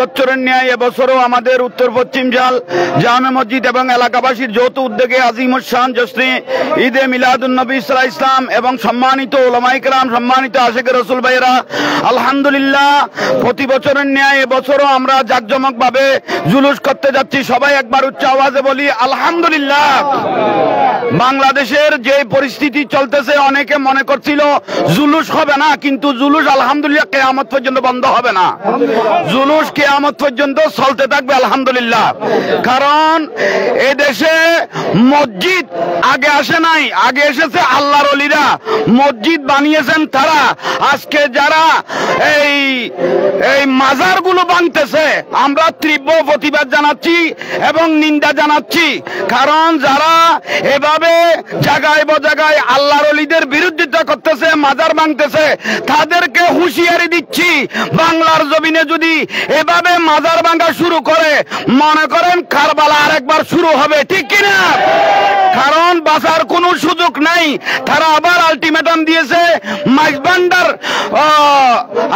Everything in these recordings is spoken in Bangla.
বছরের ন্যায় এবছরও আমাদের উত্তর পশ্চিম জামে মসজিদ এবং এলাকাবাসীর যৌথ উদ্যোগে আজিমুস শান জশ্নে ঈদে মিলাদুন নবী সাল্লাল্লাহু আলাইহি ওয়াসাল্লাম এবং সম্মানিত উলামায়ে কেরাম, সম্মানিত আশিকে রাসূল ভাইয়েরা, আলহামদুলিল্লাহ প্রতি বছরের ন্যায় এবছরও আমরা জাঁকজমকভাবে জুলুস করতে যাচ্ছি। সবাই একবার উচ্চ আওয়াজে বলি আলহামদুলিল্লাহ। বাংলাদেশের যে পরিস্থিতি চলতেছে, অনেকে মনে করছিল জুলুস হবে না, কিন্তু জুলুস আলহামদুলিল্লাহ কিয়ামত পর্যন্ত বন্ধ হবে না। জুলুস কিয়ামত পর্যন্ত চলতে থাকবে আলহামদুলিল্লাহ। কারণ এই দেশে মসজিদ আগে আসে নাই, আগে এসেছে আল্লাহর ওলিরা, মসজিদ বানিয়েছেন তারা। আজকে যারা এই মাজারগুলো ভাঙতেছে আমরা তীব্র প্রতিবাদ জানাচ্ছি এবং নিন্দা জানাচ্ছি। কারণ যারা এভাবে জায়গায় জায়গায় আল্লাহর ওলিদের বিরোধিতা করতেছে, মাজার ভাঙতেছে, তাদেরকে হুঁশিয়ারি দিচ্ছি, বাংলার জমিনে যদি এভাবে মাজার ভাঙা শুরু করে, মনে করেন কারবালা আরেকবার শুরু হবে, ঠিক কিনা? কারণ বাঁচার কোনো সুযোগ নাই। তারা আবার আলটিমেটাম দিয়েছে, মাইজভান্ডার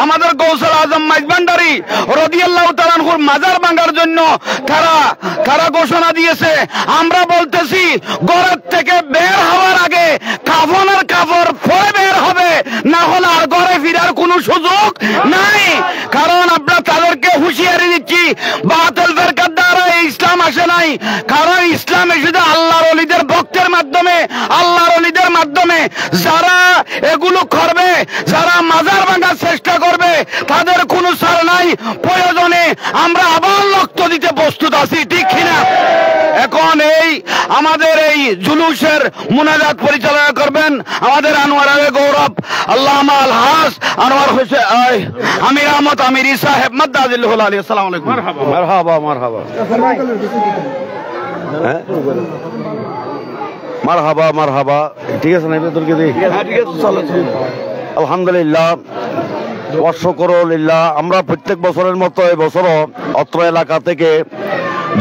আমাদের গৌসুল আজম মাইজভান্ডারি রাদিয়াল্লাহু তাআলা আনহুর মাজার ভাঙার জন্য তারা ঘোষণা দিয়েছে। আমরা বলতেছি ঘরের থেকে বের হওয়ার আগে কাফনের কাপড় পরে বের হবে, না হলে আর ঘরে ফিরার কোনো সুযোগ নাই। কারণ আমরা তাদেরকে হুঁশিয়ারি দিচ্ছি, বাতিল ফিরকার দ্বারা ইসলাম আসে নাই। কারণ ইসলাম এসেছে আল্লাহর ওলিদের ভক্তের মাধ্যমে, আল্লাহর ওলিদের মাধ্যমে। যারা এগুলো করবে, যারা মাজার ভাঙার চেষ্টা করবে, তাদের কোনো ছাড় নাই। প্রয়োজনে আমরা আবার রক্ত দিতে প্রস্তুত আছি, ঠিক কিনা? এখন আমাদের এই জুলুসের মুনাজাত পরিচালনা করবেন আমাদের আনোয়ার আলী গৌরব আল্লামা আলহাজ আনোয়ার হোসেন আমির আহমদ আমিরি সাহেব মাদ্দাজিল্লাহুল আলী। আসসালামু আলাইকুম। মারহাবা মারহাবা মারহাবা মারহাবা। ঠিক আছে না? তোরকে দিই। ঠিক আছে, চলো। আলহামদুলিল্লাহ ওয়া শুকরুলিল্লাহ। আমরা প্রত্যেক বছরের মতো এই বছরও অত্র এলাকা থেকে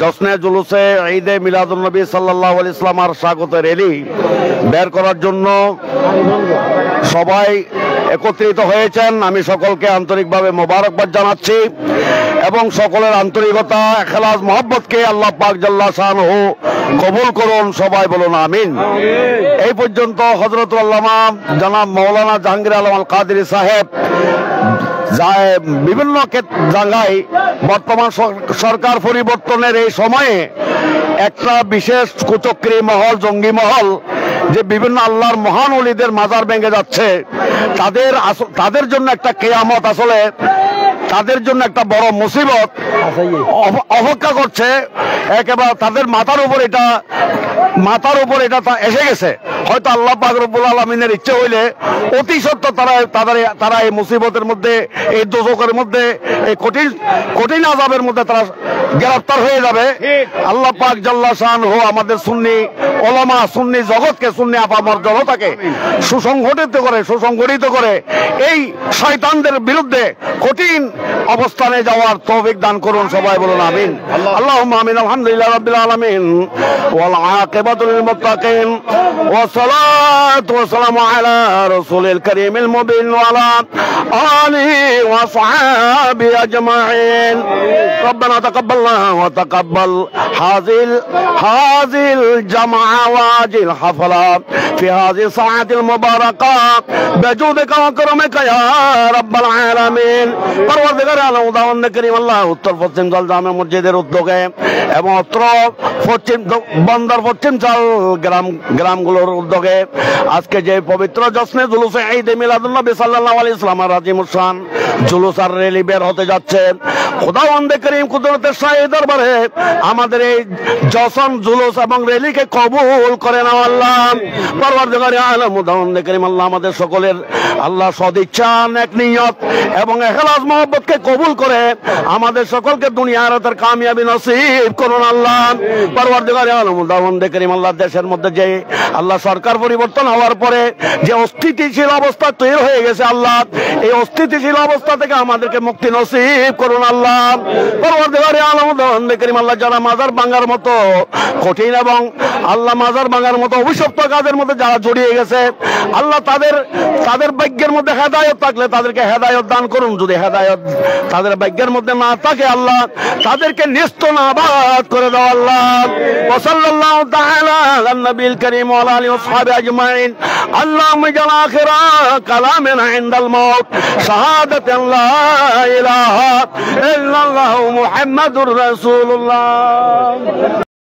জশ্নে জুলুসে ঈদে মিলাদুন নবী সাল্লাল্লাহু আলাইহি ওয়াসাল্লামের স্বাগত র্যালি বের করার জন্য সবাই একত্রিত হয়েছেন। আমি সকলকে আন্তরিকভাবে মোবারকবাদ জানাচ্ছি এবং সকলের আন্তরিকতা, ইখলাস, মহব্বতকে আল্লাহ পাক জাল্লা শানহু কবুল করুন। সবাই বলুন আমিন। এই পর্যন্ত হযরতুল আল্লামা জনাব মাওলানা জাহাঙ্গীর আলম আল কাদেরী সাহেব বিভিন্ন জায়গায় বর্তমান সরকার পরিবর্তনের এই সময়ে একটা বিশেষ কুচক্রী মহল, জঙ্গি মহল, যে বিভিন্ন আল্লাহর মহান ওলিদের মাজার ভেঙে যাচ্ছে, তাদের জন্য একটা কিয়ামত, আসলে তাদের জন্য একটা বড় মুসিবত অপেক্ষা করছে। একেবারে তাদের মাথার উপর এটা এসে গেছে। হয়তো আল্লাহ পাক রব্বুল আলামিনের ইচ্ছে হইলে অতি সত্য তারা এই মুসিবতের মধ্যে, এই দোজখের মধ্যে, এই কঠিন আযাবের মধ্যে তারা গ্রেফতার হয়ে যাবে। আল্লাহ পাক জাল্লা শানহু আমাদের সুন্নি ওলামা, সুন্নি জগৎকে, সুন্নি আপামর জনতাকে সুসংগঠিত করে এই শয়তানদের বিরুদ্ধে কঠিন অবস্থানে যাওয়ার তৌফিক দান করুন। সবাই বলুন আমিন। আল্লাহুম্মা আমিন। আলহামদুলিল্লাহ রাব্বিল আলামিন ওয়াল আকিবাতু লিল মুত্তাকিন ওয়াস সালাতু ওয়াস সালামু আলা রাসূলিল কারীমিল মুবিন ওয়া আলা আলিহি ওয়া সাহবিহি আজমাইন। রব্বানা তাকাব্বালনা ওয়া তাকাব্বাল হাযিল জামআ ওয়া আজিল হাফলা ফি হাযিহি সাআতিল মুবারাকা বিজুদিকা ওয়া কারামিকা ইয়া রাব্বাল আলামিন। পরওয়ারদিগার আলম উদাওয়ান করিম আল্লাহ উত্তর পশ্চিম জল জামে মসজিদের উদ্যোগে এবং অত্র বন্দর পশ্চিম চাল গ্রামগুলোর উদ্যোগে আজকে যে পবিত্র জশ্নে জুলুসে ঈদে মিলাদুন নবী সাল্লাল্লাহু আলাইহি ওয়াসাল্লামের আজিমুস শান জুলুস আর র্যালি বের হতে যাচ্ছে। খুদাওয়ান্দ করিম কুদরতের শাহী দরবারে আমাদের এই জশ্ন, জুলুস এবং র্যালিকে কবুল করে নাও আল্লাহ। পরওয়ারদিগার আলম উদাওয়ান্দ করিম আল্লাহ আমাদের সকলের আল্লাহ সদিচ্ছা, নেক নিয়ত এবং ইখলাস মহব্বতকে কবুল করে আমাদের সকলকে দুনিয়া আখিরাতের কামিয়াবি নসিব করুন আল্লাহ। পরওয়ারদিগার আলম উদাওয়ান্দ করিম আল্লাহ দেশের মধ্যে যে আল্লাহ সরকার পরিবর্তন হওয়ার পরে যে অস্থিতিশীল অবস্থা তৈরি হয়ে গেছে আল্লাহ, এই অস্থিতিশীল অবস্থা থেকে আমাদেরকে মুক্তি নসিব করুন আল্লাহ। পরবর্তীকালে আলম করিম আল্লাহ, যারা মাজার ভাঙার মতো কঠিন এবং আল্লাহ মাজার ভাঙার মতো অভিশপ্ত কাজের মধ্যে যারা জড়িয়ে গেছে আল্লাহ, তাদের ভাগ্যের মধ্যে হেদায়ত থাকলে তাদেরকে হেদায়ত দান করুন। যদি হেদায়ত তাদের ভাগ্যের মধ্যে না থাকে আল্লাহ, তাদেরকে নিস্তনাবাদ করে দাও আল্লাহ। ওয়া সাল্লাল্লাহু তাআলা আলা নবিল কারীম ওয়া আলা আলিহি ওয়া সাহবিহি আজমাইন। আল্লাহুম্মা জাল আখিরা কালামিনা ইনদাল মাউত শাহাদাতান লা ইলাহা ইল্লাল্লাহু মুহাম্মাদুর রাসূলুল্লাহ।